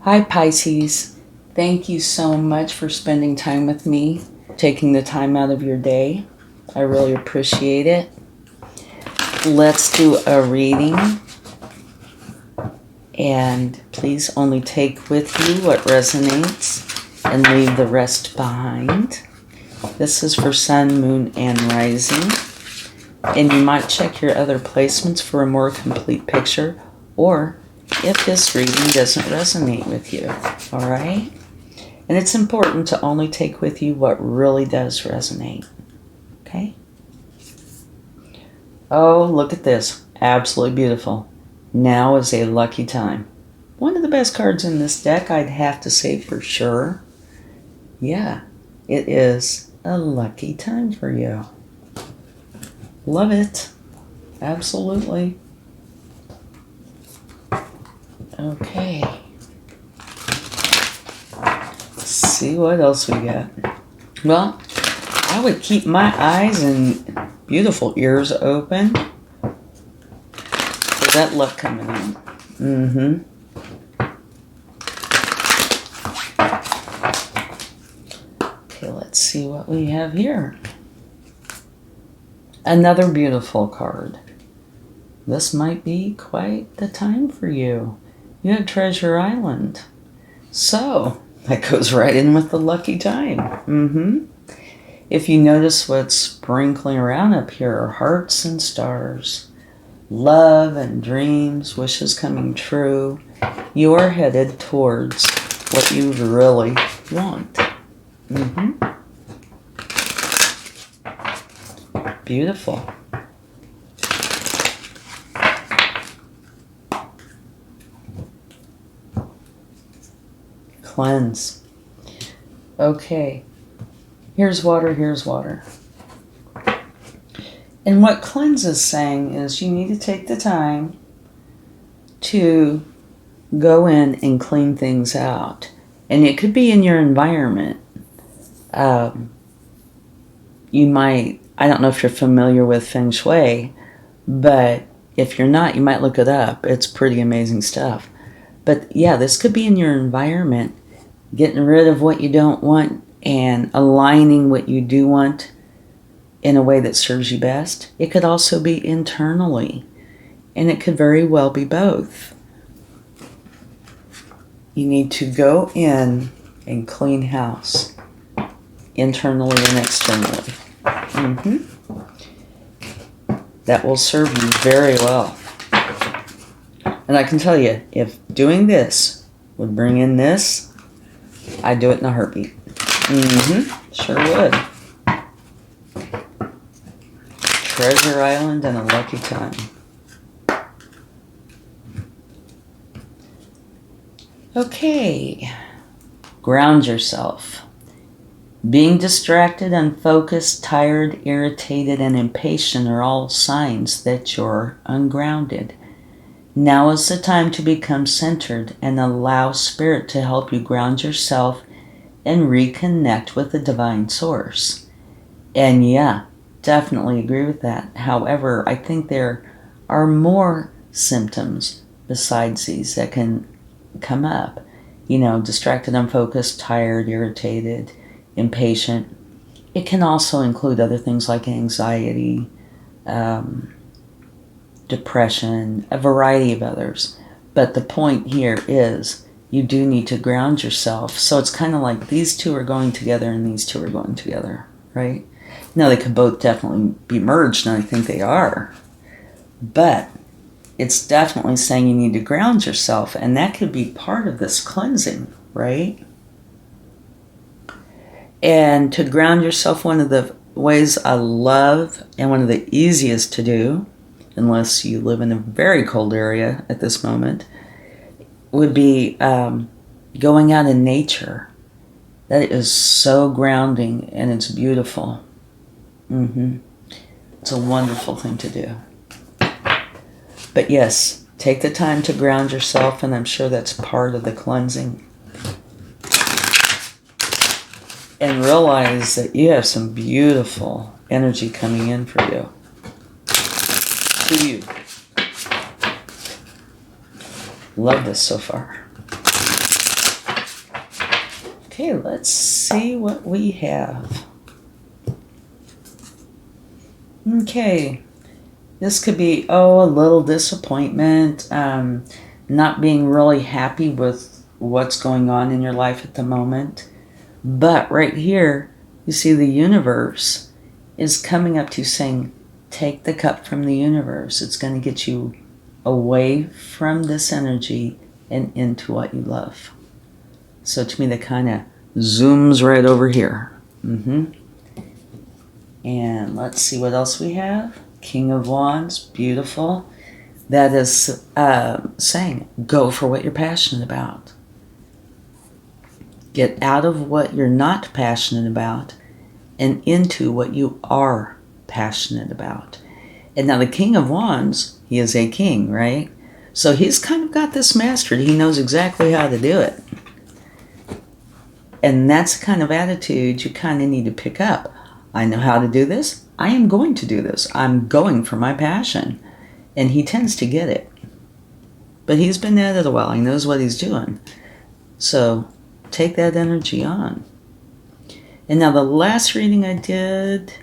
Hi Pisces, thank you so much for spending time with me, taking the time out of your day. I really appreciate it. Let's do a reading, and please only take with you what resonates and leave the rest behind. This is for Sun, Moon, and Rising, and you might check your other placements for a more complete picture, or if this reading doesn't resonate with you, all right? And it's important to only take with you what really does resonate, okay? Oh, look at this. Absolutely beautiful. Now is a lucky time. One of the best cards in this deck, I'd have to say for sure. Yeah, it is a lucky time for you. Love it. Absolutely. Okay. Let's see what else we got. Well, I would keep my eyes and beautiful ears open for that luck coming in. Okay, let's see what we have here. Another beautiful card. This might be quite the time for you. You have Treasure Island. So, that goes right in with the lucky time. If you notice what's sprinkling around up here are hearts and stars. Love and dreams, wishes coming true. You are headed towards what you really want. Beautiful. Cleanse. Okay. Here's water, here's water. And what cleanse is saying is you need to take the time to go in and clean things out. And it could be in your environment. You might, I don't know if you're familiar with Feng Shui, but if you're not, you might look it up. It's pretty amazing stuff. But yeah, this could be in your environment. Getting rid of what you don't want and aligning what you do want in a way that serves you best. It could also be internally, and it could very well be both. You need to go in and clean house, internally and externally. That will serve you very well. And I can tell you, if doing this would bring in this, I'd do it in a heartbeat. Sure would. Treasure Island and a lucky time. Okay. Ground yourself. Being distracted, unfocused, tired, irritated, and impatient are all signs that you're ungrounded. Now is the time to become centered and allow Spirit to help you ground yourself and reconnect with the divine source. And yeah, definitely agree with that. However, I think there are more symptoms besides these that can come up. You know, distracted, unfocused, tired, irritated, impatient. It can also include other things like anxiety, depression, a variety of others. But the point here is you do need to ground yourself. So it's kind of like these two are going together and these two are going together, right? Now they could both definitely be merged, and I think they are. But it's definitely saying you need to ground yourself, and that could be part of this cleansing, right? And to ground yourself, one of the ways I love and one of the easiest to do, unless you live in a very cold area at this moment, would be going out in nature. That is so grounding, and it's beautiful. It's a wonderful thing to do. But yes, take the time to ground yourself, and I'm sure that's part of the cleansing. And realize that you have some beautiful energy coming in for you. To you. Love this so far. Okay, let's see what we have. Okay, this could be, a little disappointment, not being really happy with what's going on in your life at the moment. But right here, you see the universe is coming up to you saying, take the cup from the universe. It's going to get you away from this energy and into what you love. So to me, that kind of zooms right over here. And let's see what else we have. King of Wands, beautiful. That is saying, go for what you're passionate about. Get out of what you're not passionate about and into what you are passionate about. And now the King of Wands, he is a king, right? So he's kind of got this mastered. He knows exactly how to do it. And that's the kind of attitude you kind of need to pick up. I know how to do this. I am going to do this. I'm going for my passion. And he tends to get it. But he's been at it a while. He knows what he's doing. So take that energy on. And now the last reading I did,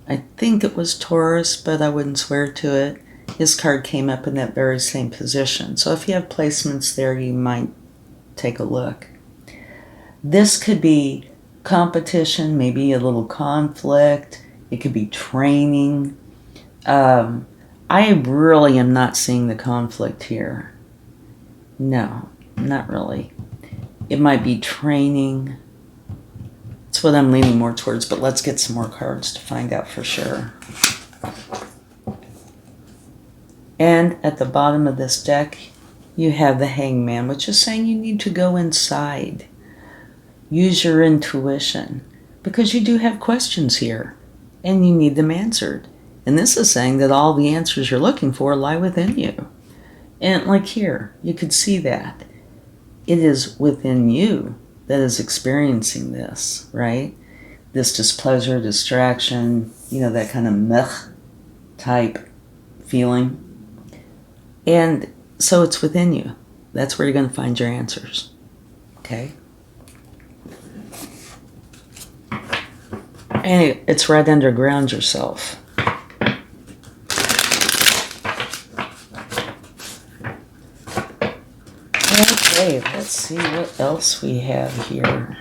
I think it was Taurus, but I wouldn't swear to it. His card came up in that very same position. So if you have placements there, you might take a look. This could be competition, maybe a little conflict. It could be training. I really am not seeing the conflict here. No, not really. It might be training. That's what I'm leaning more towards, but let's get some more cards to find out for sure. And at the bottom of this deck, you have the Hangman, which is saying you need to go inside. Use your intuition, because you do have questions here, and you need them answered. And this is saying that all the answers you're looking for lie within you. And like here, you could see that. It is within you that is experiencing this, right? This displeasure, distraction, that kind of meh type feeling. And so it's within you. That's where you're going to find your answers. Okay? And it's right under ground yourself. Okay, let's see what else we have here.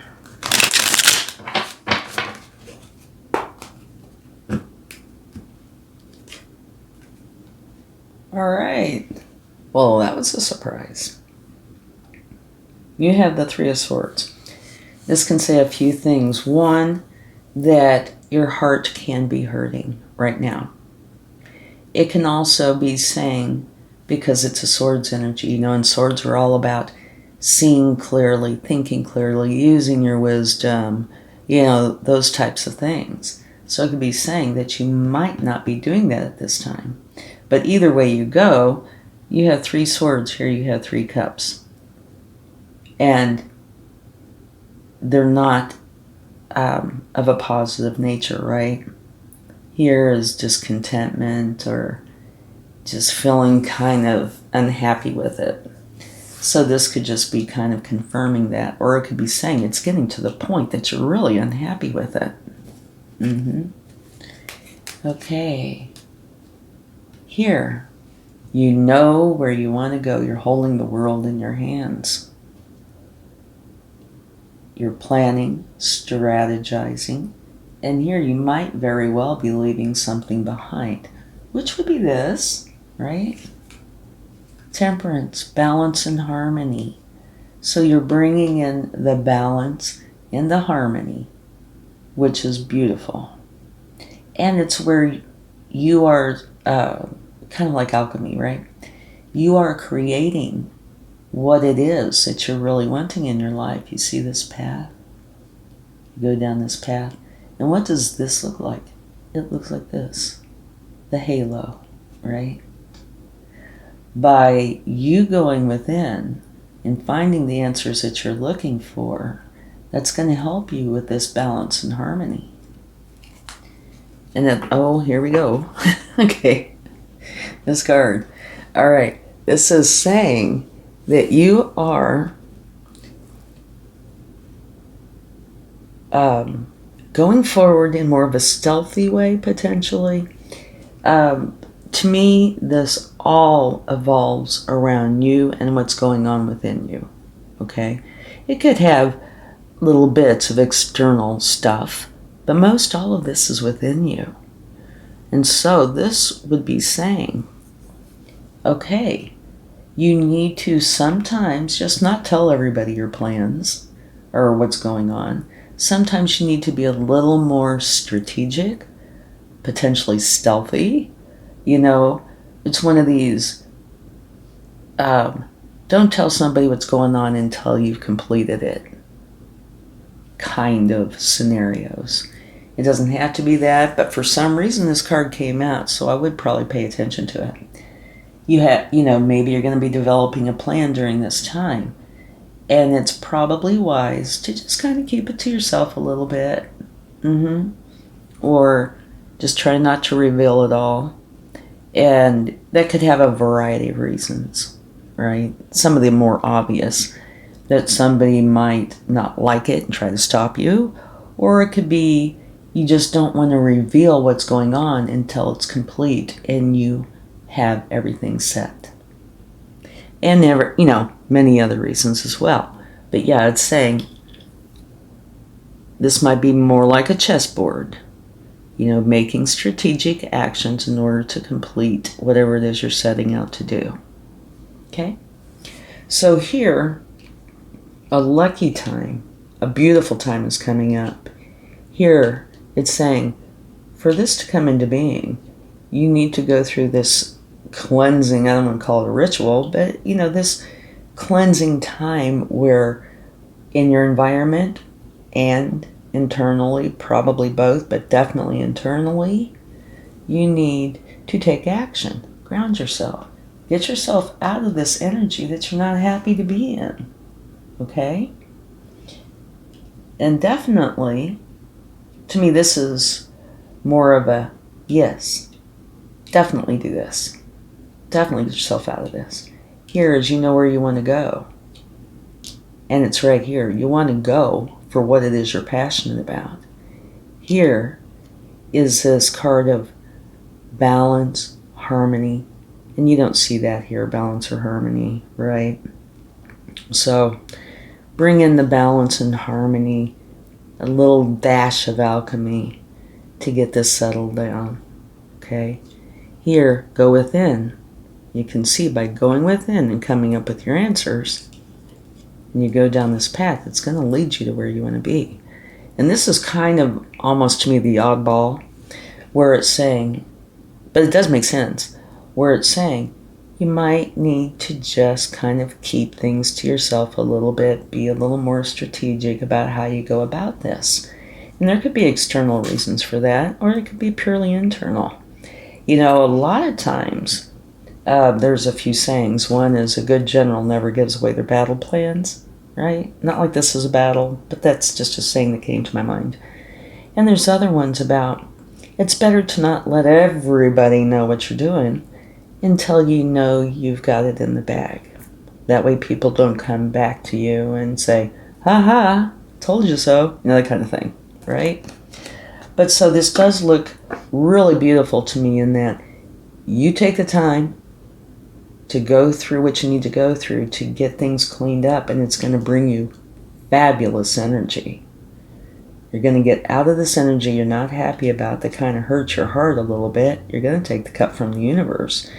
All right. Well, that was a surprise. You have the Three of Swords. This can say a few things. One, that your heart can be hurting right now. It can also be saying, because it's a swords energy, and swords are all about seeing clearly, thinking clearly, using your wisdom, those types of things. So it could be saying that you might not be doing that at this time. But either way you go, you have three swords here, you have three cups. And they're not of a positive nature, right? Here is discontentment or just feeling kind of unhappy with it. So this could just be kind of confirming that, or it could be saying it's getting to the point that you're really unhappy with it. Okay. Here, you know where you want to go. You're holding the world in your hands. You're planning, strategizing, and here you might very well be leaving something behind, which would be this, right? Temperance, balance, and harmony. So you're bringing in the balance and the harmony, which is beautiful. And it's where you are kind of like alchemy, right? You are creating what it is that you're really wanting in your life. You see this path? You go down this path. And what does this look like? It looks like this. The halo, right? By you going within and finding the answers that you're looking for, that's going to help you with this balance and harmony. And then, here we go. Okay. This card. All right. This is saying that you are going forward in more of a stealthy way, potentially. To me, this all evolves around you and what's going on within you, okay? It could have little bits of external stuff, but most all of this is within you. And so this would be saying, okay, you need to sometimes just not tell everybody your plans or what's going on. Sometimes you need to be a little more strategic, potentially stealthy. You know, it's one of these, don't tell somebody what's going on until you've completed it kind of scenarios. It doesn't have to be that, but for some reason this card came out, so I would probably pay attention to it. Maybe you're going to be developing a plan during this time, and it's probably wise to just kind of keep it to yourself a little bit. Or just try not to reveal it all. And that could have a variety of reasons, right? Some of the more obvious, that somebody might not like it and try to stop you, or it could be you just don't want to reveal what's going on until it's complete and you have everything set. And many other reasons as well. But yeah, it's saying this might be more like a chessboard, making strategic actions in order to complete whatever it is you're setting out to do. Okay? So here, a lucky time, a beautiful time is coming up. Here, it's saying, for this to come into being, you need to go through this cleansing, I don't want to call it a ritual, but, this cleansing time where in your environment and internally, probably both, but definitely internally, you need to take action. Ground yourself. Get yourself out of this energy that you're not happy to be in. Okay? And definitely, to me, this is more of a yes. Definitely do this. Definitely get yourself out of this. Here is, where you want to go. And it's right here. You want to go for what it is you're passionate about. Here is this card of balance, harmony, and you don't see that here, balance or harmony, right? So bring in the balance and harmony, a little dash of alchemy to get this settled down, okay? Here, go within. You can see by going within and coming up with your answers, and you go down this path, it's going to lead you to where you want to be. And this is kind of almost to me the oddball, where it's saying, but it does make sense, where it's saying you might need to just kind of keep things to yourself a little bit, be a little more strategic about how you go about this. And there could be external reasons for that, or it could be purely internal. A lot of times, there's a few sayings. One is a good general never gives away their battle plans, right? Not like this is a battle, but that's just a saying that came to my mind. And there's other ones about it's better to not let everybody know what you're doing until you know you've got it in the bag. That way people don't come back to you and say, ha, told you so, that kind of thing, right? But so this does look really beautiful to me in that you take the time to go through what you need to go through to get things cleaned up, and it's going to bring you fabulous energy. You're going to get out of this energy you're not happy about that kind of hurts your heart a little bit. You're going to take the cup from the universe.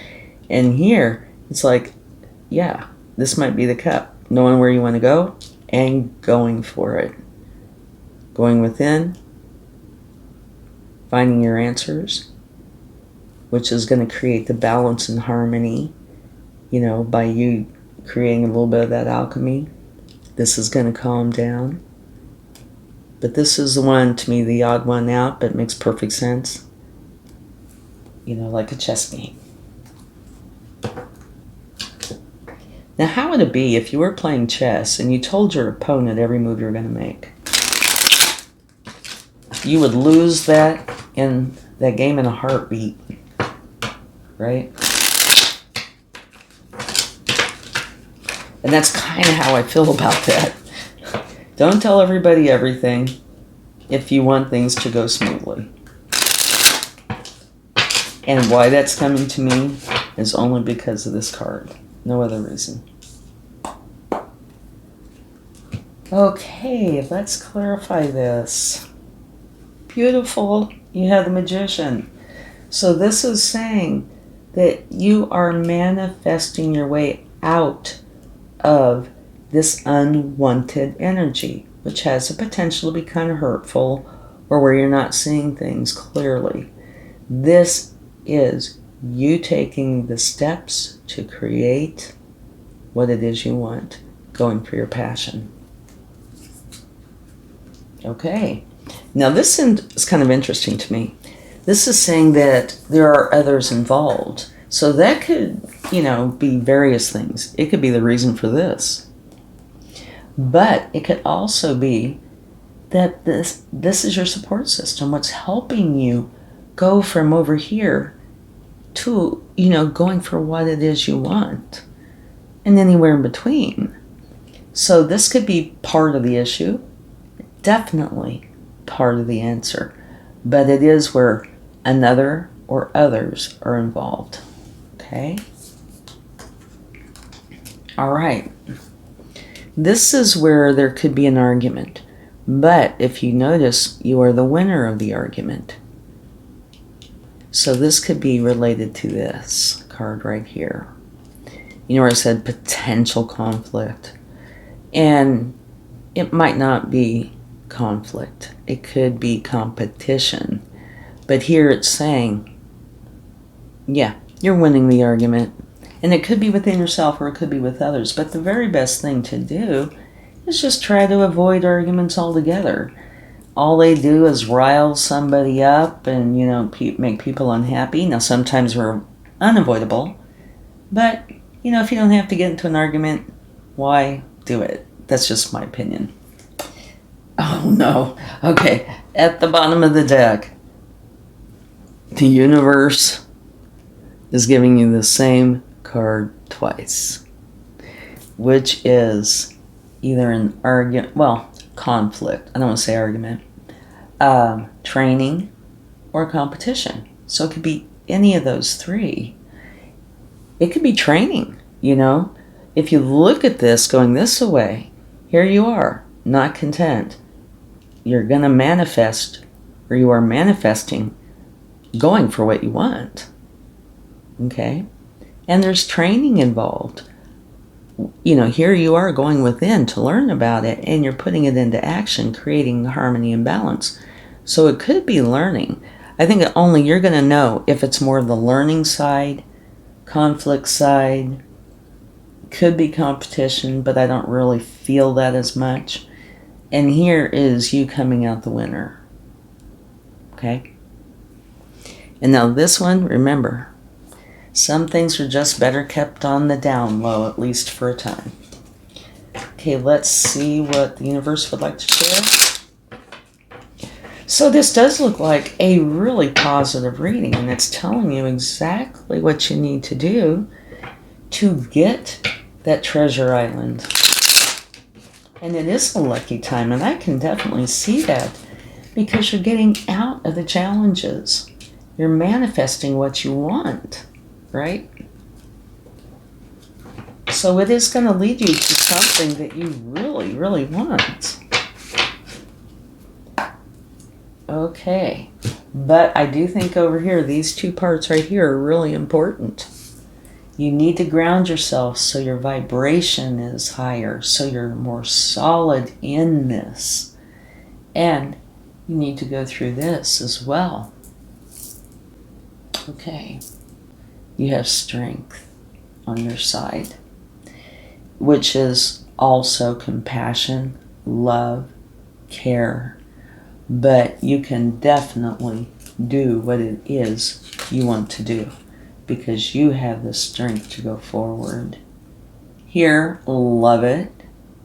And here, it's like, yeah, this might be the cup. Knowing where you want to go and going for it. Going within, finding your answers, which is going to create the balance and harmony, by you creating a little bit of that alchemy. This is going to calm down. But this is the one, to me, the odd one out, but it makes perfect sense. Like a chess game. Now, how would it be if you were playing chess and you told your opponent every move you were going to make? You would lose that in that game in a heartbeat, right? And that's kind of how I feel about that. Don't tell everybody everything. if you want things to go smoothly. And why that's coming to me is only because of this card. No other reason. Okay, let's clarify this. Beautiful. You have the Magician. So this is saying that you are manifesting your way out of this unwanted energy, which has the potential to be kind of hurtful or where you're not seeing things clearly. This is you taking the steps to create what it is you want, going for your passion. Okay. Now this is kind of interesting to me. This is saying that there are others involved. So that could, be various things. It could be the reason for this. But it could also be that this is your support system, what's helping you go from over here to, going for what it is you want. And anywhere in between. So this could be part of the issue. Definitely part of the answer. But it is where another or others are involved. Okay? All right. This is where there could be an argument. But if you notice, you are the winner of the argument. So this could be related to this card right here. Where I said potential conflict. And it might not be conflict. It could be competition. But here it's saying, yeah, you're winning the argument. And it could be within yourself or it could be with others. But the very best thing to do is just try to avoid arguments altogether. All they do is rile somebody up and, make people unhappy. Now, sometimes we're unavoidable. But, if you don't have to get into an argument, why do it? That's just my opinion. Oh, no. Okay, at the bottom of the deck, the universe is giving you the same card twice, which is either an argument, conflict. I don't want to say argument. Training or competition. So it could be any of those three. It could be training, If you look at this going this way, here you are, not content. You're going to manifest, or you are manifesting, going for what you want. Okay? And there's training involved. Here you are going within to learn about it, and you're putting it into action, creating harmony and balance. So it could be learning. I think only you're going to know if it's more the learning side, conflict side, could be competition, but I don't really feel that as much. And here is you coming out the winner. Okay? And now this one, remember, some things are just better kept on the down low, at least for a time. Okay, let's see what the universe would like to share. So this does look like a really positive reading, and it's telling you exactly what you need to do to get that treasure island. And it is a lucky time, and I can definitely see that because you're getting out of the challenges. You're manifesting what you want, right? So it is going to lead you to something that you really, really want. Okay, but I do think over here, these two parts right here are really important. You need to ground yourself so your vibration is higher, so you're more solid in this. And you need to go through this as well. Okay, you have strength on your side, which is also compassion, love, care. But you can definitely do what it is you want to do because you have the strength to go forward. Here, love it.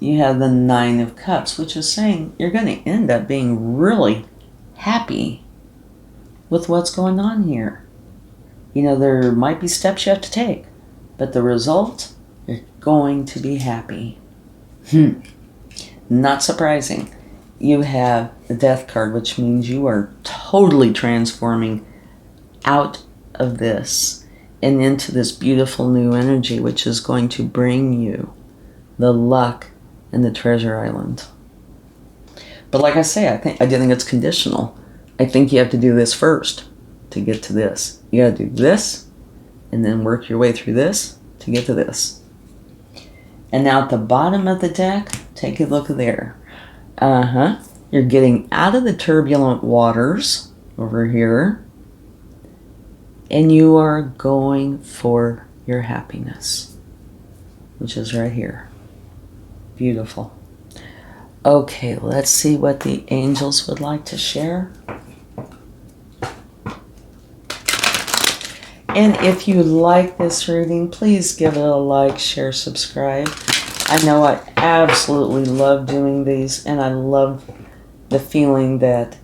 You have the 9 of Cups, which is saying you're going to end up being really happy with what's going on here. There might be steps you have to take, but the result, you're going to be happy. Not surprising. you have the Death card, which means you are totally transforming out of this and into this beautiful new energy, which is going to bring you the luck and the treasure island. But like I say, I do think it's conditional. I think you have to do this first to get to this. You got to do this and then work your way through this to get to this. And now at the bottom of the deck, take a look there. You're getting out of the turbulent waters over here, and you are going for your happiness, which is right here. Beautiful. Okay, let's see what the angels would like to share. And if you like this reading, please give it a like, share, subscribe. I know I absolutely love doing these, and I love the feeling that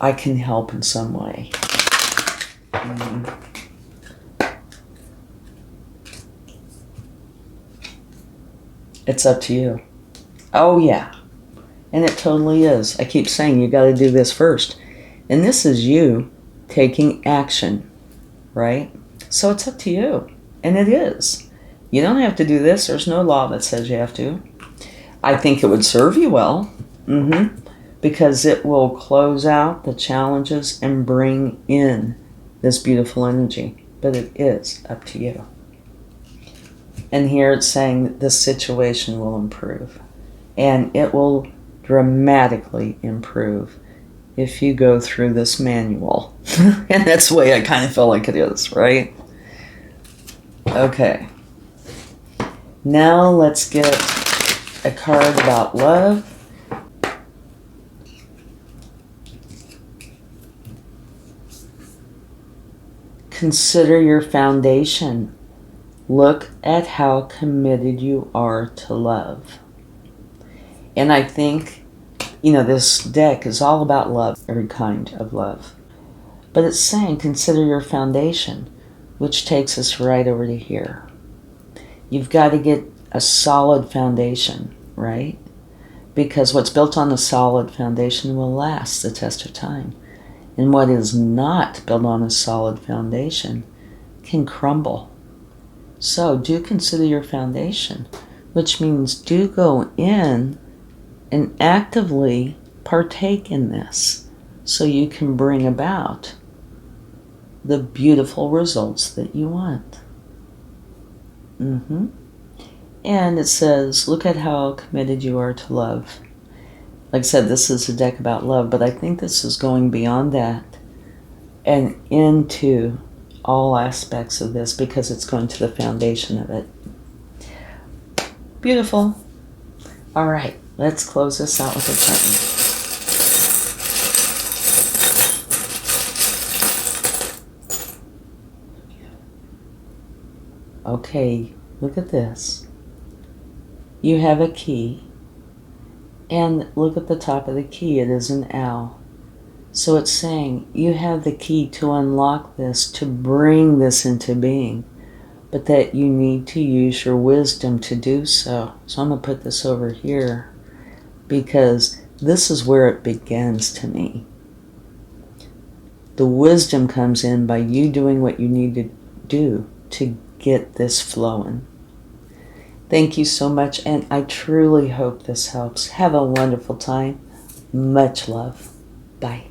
I can help in some way. It's up to you. Oh yeah, and it totally is. I keep saying you got to do this first. And this is you taking action, right? So it's up to you, and it is. You don't have to do this. There's no law that says you have to. I think it would serve you well, because it will close out the challenges and bring in this beautiful energy. But it is up to you. And here it's saying that the situation will improve. And it will dramatically improve if you go through this manual. And that's the way I kind of feel like it is, right? Okay. Now let's get a card about love. Consider your foundation. Look at how committed you are to love. And I think, this deck is all about love, every kind of love. But it's saying, consider your foundation, which takes us right over to here. You've got to get a solid foundation, right? Because what's built on a solid foundation will last the test of time. And what is not built on a solid foundation can crumble. So do consider your foundation, which means do go in and actively partake in this so you can bring about the beautiful results that you want. And it says, look at how committed you are to love. Like I said, this is a deck about love, but I think this is going beyond that and into all aspects of this because it's going to the foundation of it. Beautiful. All right, let's close this out with a curtain. Okay, look at this. You have a key, and look at the top of the key. It is an owl. So it's saying you have the key to unlock this, to bring this into being, but that you need to use your wisdom to do so. So I'm going to put this over here because this is where it begins to me. The wisdom comes in by you doing what you need to do to get this flowing. Thank you so much, and I truly hope this helps. Have a wonderful time. Much love. Bye.